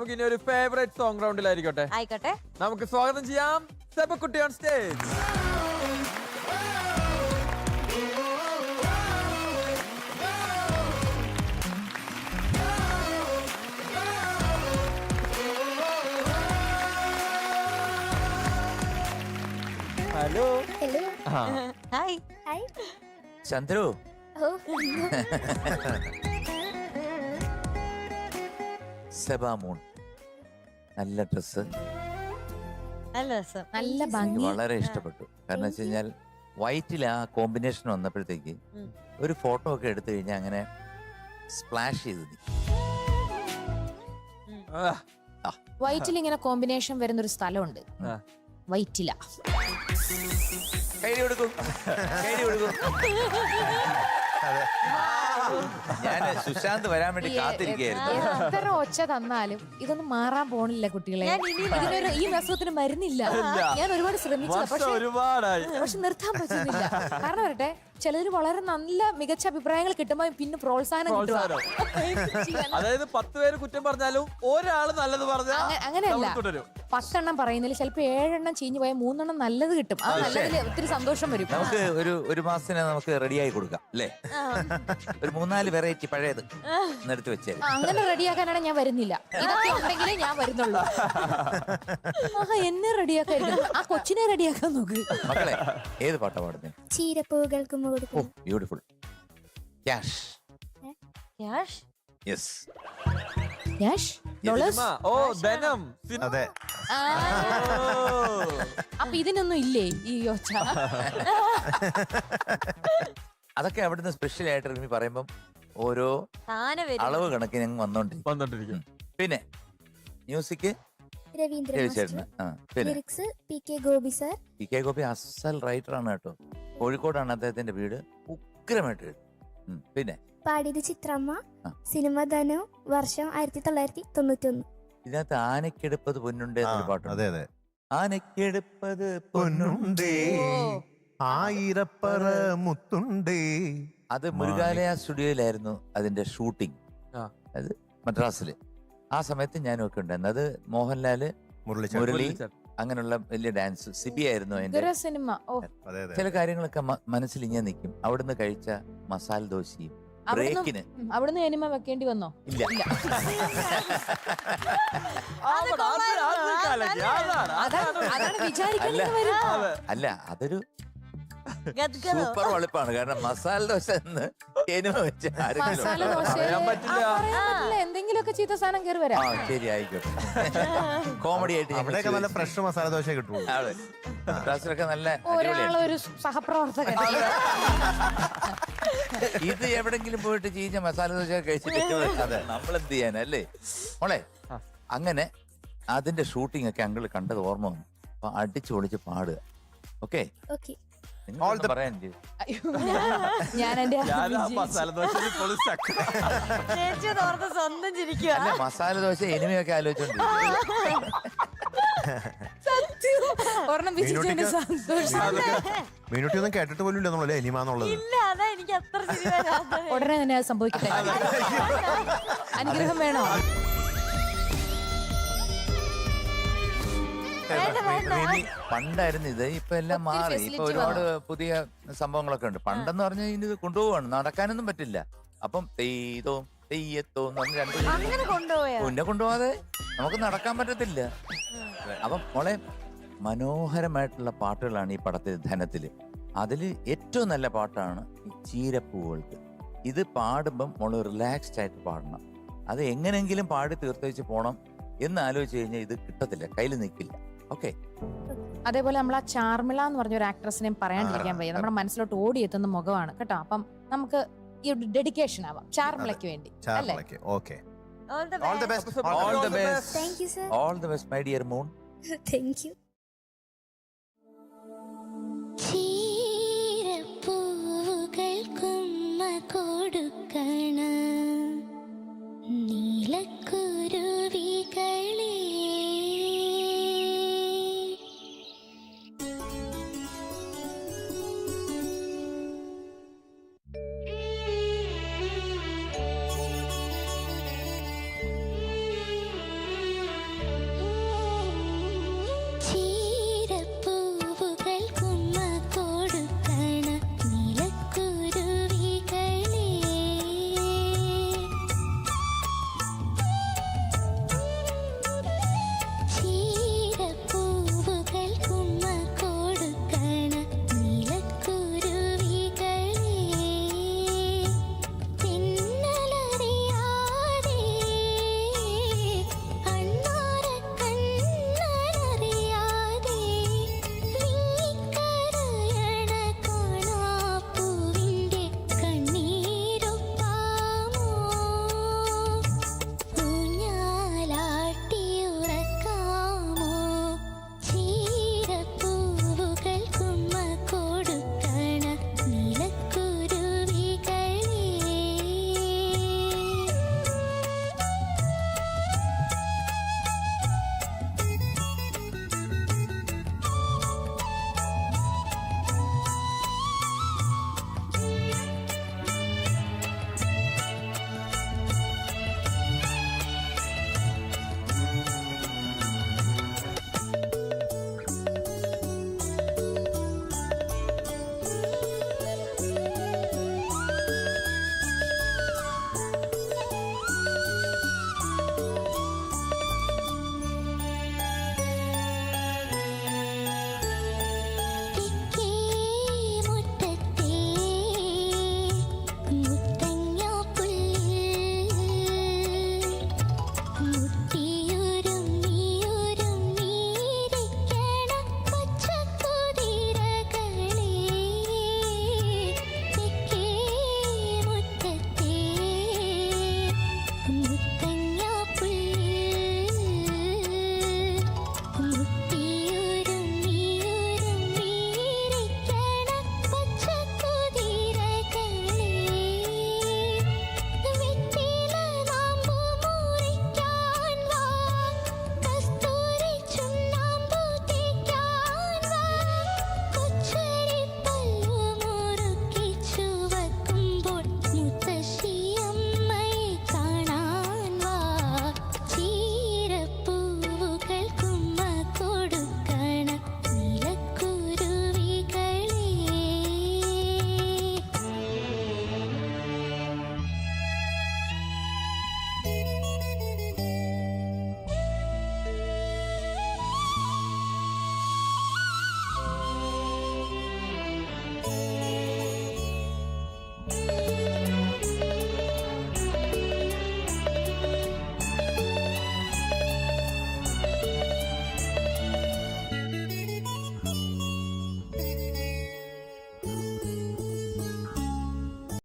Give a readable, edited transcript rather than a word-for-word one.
നമുക്ക് ഇനി ഒരു ഫേവറേറ്റ് സോങ് റൗണ്ടിലായിരിക്കട്ടെ. ആയിക്കോട്ടെ. നമുക്ക് സ്വാഗതം ചെയ്യാം Sebakutty on stage. Hello. Hello. Hi. Hi. Chandru. ഓ. സെബാമൂൺ നല്ല ഡ്രസ്, നല്ല രസം, നല്ല ഭംഗി. വളരെ ഇഷ്ടപ്പെട്ടു. കാരണം വെച്ച് കഴിഞ്ഞാൽ വൈറ്റിൽ ആ കോമ്പിനേഷൻ വന്നപ്പോഴത്തേക്ക് ഒരു ഫോട്ടോ ഒക്കെ എടുത്തു കഴിഞ്ഞാൽ അങ്ങനെ സ്പ്ലാഷ് ചെയ്തു. വൈറ്റിൽ ഇങ്ങനെ കോമ്പിനേഷൻ വരുന്ന ഒരു സ്ഥലമുണ്ട്, വൈറ്റില. കൈ കൊടുക്കും, കൈ കൊടുക്കും. ഞാൻ സുശാന്ത് വരാൻ വേണ്ടി കാത്തിരിക്കുകയായിരുന്നു. എത്ര ഒച്ച തന്നാലും ഇതൊന്നും മാറാൻ പോണില്ല കുട്ടികളെ. ഇതിനൊരു ഈ അസുഖത്തിന് മരുന്നില്ല. ഞാൻ ഒരുപാട് ശ്രമിച്ചു, പക്ഷെ നിർത്താൻ പറ്റുന്നില്ല. കാരണം വരട്ടെ, ചിലര് വളരെ നല്ല മികച്ച അഭിപ്രായങ്ങൾ കിട്ടുമ്പോ പിന്നെ പ്രോത്സാഹനം കിട്ടും. അതായത് 10 പേര് കുറ്റം പറഞ്ഞാലും ഒരാള് നല്ലത് പറഞ്ഞാൽ അങ്ങനെയല്ല. 10 പറയുന്നതിൽ ചിലപ്പോ 7 ചീഞ്ഞു പോയാൽ 3 നല്ലത് കിട്ടും. ആ നല്ലതിൽ ഒത്തിരി സന്തോഷം വരും. നമുക്ക് ഒരു മാസത്തിന് നമുക്ക് റെഡിയായി കൊടുക്കാം അല്ലേ? ഒരു 3-4 വെറൈറ്റി പഴയത് എടുത്ത് വെച്ചേ. അങ്ങനെ റെഡിയാക്കാനാണ് ഞാൻ വരുന്നില്ല. ഇതൊക്കെ ഉണ്ടെങ്കിലേ ഞാൻ വരുന്നുള്ളൂ. എന്നെ റെഡിയാക്കായിരിക്കും, ആ കൊച്ചിനെ റെഡിയാക്കാൻ നോക്ക്. മക്കളെ ഏത് പാട്ടാ പാടുന്നത്? ചീരപ്പൂകൾക്കും beautiful. Cash. Cash. Yes. Cash. Dollars. ഓ ധനം. അതെ. അപ്പൊ ഇതിനൊന്നും ഇല്ലേ ഈ ഒച്ച? അതൊക്കെ അവിടുന്ന് സ്പെഷ്യൽ ആയിട്ട് റിമി പറയുമ്പം ഓരോ അളവ് കണക്കിന് ഞങ്ങൾ വന്നോണ്ടിരിക്കും. പിന്നെ മ്യൂസിക് രവിചേട്ടന്. Lyrics P K Gopi sir. P K Gopi അസൽ റൈറ്റർ ആണ് കേട്ടോ. കോഴിക്കോടാണ് അദ്ദേഹത്തിന്റെ വീട്. ഉഗ്രമായിട്ട് എഴുതും. പിന്നെ പാടിയത് ചിത്രമ്മ. സിനിമ ധനു. വർഷം 1991. ഇതിനകത്ത് ആനക്കെടുപ്പത് പൊന്നുണ്ടേ എന്നൊരു പാട്ടുണ്ട്. അതെ അതെ. ആനക്കെടുപ്പത് പൊന്നുണ്ടേ, ആയിരപ്പറ മുത്തുണ്ടേ. അത് മുരുകാലയ സ്റ്റുഡിയോയിലായിരുന്നു അതിന്റെ ഷൂട്ടിംഗ്. അത് മദ്രാസില്. ആ സമയത്ത് ഞാനൊക്കെ ഉണ്ടായിരുന്നു. അത് മോഹൻലാല്, മുരളി, അങ്ങനെയുള്ള വലിയ ഡാൻസ്. സിബി ആയിരുന്നു അതിന്റെ സിനിമ. ചില കാര്യങ്ങളൊക്കെ മനസ്സിൽ ഇങ്ങനെ നിൽക്കും. അവിടുന്ന് കഴിച്ച മസാല ദോശയും ബ്രേക്കിന് അവിടുന്ന് എനിമ വെക്കേണ്ടി വന്നോ? ഇല്ല. അല്ല, അതൊരു സൂപ്പർ വളിപ്പാണ്. കാരണം മസാല ദോശ എന്ന് വെച്ച് എന്തെങ്കിലുമൊക്കെ ചീത്ത സാധനം കയറി വരാം. ശരി, ആയിക്കോട്ടെ. കോമഡി ആയിട്ട് അവിടെയൊക്കെ നല്ല ഫ്രഷ് മസാല ദോശ കിട്ടും. ക്ലാസ്സിലൊക്കെ നല്ല ഒരാളൊരു സഹപ്രവർത്തകൻ. ഇത് എവിടെങ്കിലും പോയിട്ട് ചീഞ്ഞ മസാല ദോശ കഴിച്ചിട്ട് നമ്മളെന്ത് ചെയ്യാനല്ലേ മോളെ? അങ്ങനെ അതിന്റെ ഷൂട്ടിംഗ് ഒക്കെ അങ്കിള് കണ്ടത് ഓർമ്മ വന്നു. അപ്പൊ അടിച്ചു പൊളിച്ച് പാടുക. ഓക്കെ, പറയാൻ ഞാൻ എന്റെ മസാല ദോശ സ്വന്തം ചിരിക്കുക. അല്ല, മസാല ദോശ എനിമയൊക്കെ ആലോചിച്ചോണ്ടിരിക്കും. മീനുട്ടി ഒന്നും കേട്ടിട്ട് പോലും ഇല്ലെന്നുള്ളല്ലേ എനിമാന്നുള്ളത്. ഉടനെ തന്നെ അത് സംഭവിക്കട്ടെ. അനുഗ്രഹം വേണോ? പണ്ടായിരുന്നു ഇത്. ഇപ്പൊ എല്ലാം മാറി. ഇപ്പൊ ഒരുപാട് പുതിയ സംഭവങ്ങളൊക്കെ ഉണ്ട്. പണ്ടെന്ന് പറഞ്ഞാൽ ഇത് കൊണ്ടുപോവാണ്, നടക്കാനൊന്നും പറ്റില്ല. അപ്പം തെയ്യത്തോ തെയ്യത്തോ എന്ന് പറഞ്ഞ് 2 മുന്നേ കൊണ്ടുപോകാതെ നമുക്ക് നടക്കാൻ പറ്റത്തില്ല. അപ്പം മോളെ, മനോഹരമായിട്ടുള്ള പാട്ടുകളാണ് ഈ പടത്തിൽ ധനത്തില്. അതില് ഏറ്റവും നല്ല പാട്ടാണ് ഈ ചീരപ്പൂവുകൾക്ക്. ഇത് പാടുമ്പം മോള് റിലാക്സ്ഡ് ആയിട്ട് പാടണം. അത് എങ്ങനെങ്കിലും പാടി തീർത്തേച്ച് പോണം എന്ന് ആലോചിച്ച് കഴിഞ്ഞാൽ ഇത് കിട്ടത്തില്ല, കയ്യിൽ നിൽക്കില്ല. ഓക്കെ. അതേപോലെ നമ്മൾ ആ ചാർമിള എന്ന് പറഞ്ഞ ഒരു ആക്ട്രസിനെയും പറയാണ്ടിരിക്കാൻ വയ്യ. നമ്മുടെ മനസ്സിലോട്ട് ഓടിയെത്തുന്ന മുഖമാണ് കേട്ടോ. അപ്പം നമുക്ക് ഈ ഡെഡിക്കേഷൻ ആവാം ചാർമിളയ്ക്ക് വേണ്ടി. Okay. All the best. All the best. Thank you sir. All the best, my dear Moon. Thank you. ചീരപ്പൂകൾക്കും കൊടുക്കണം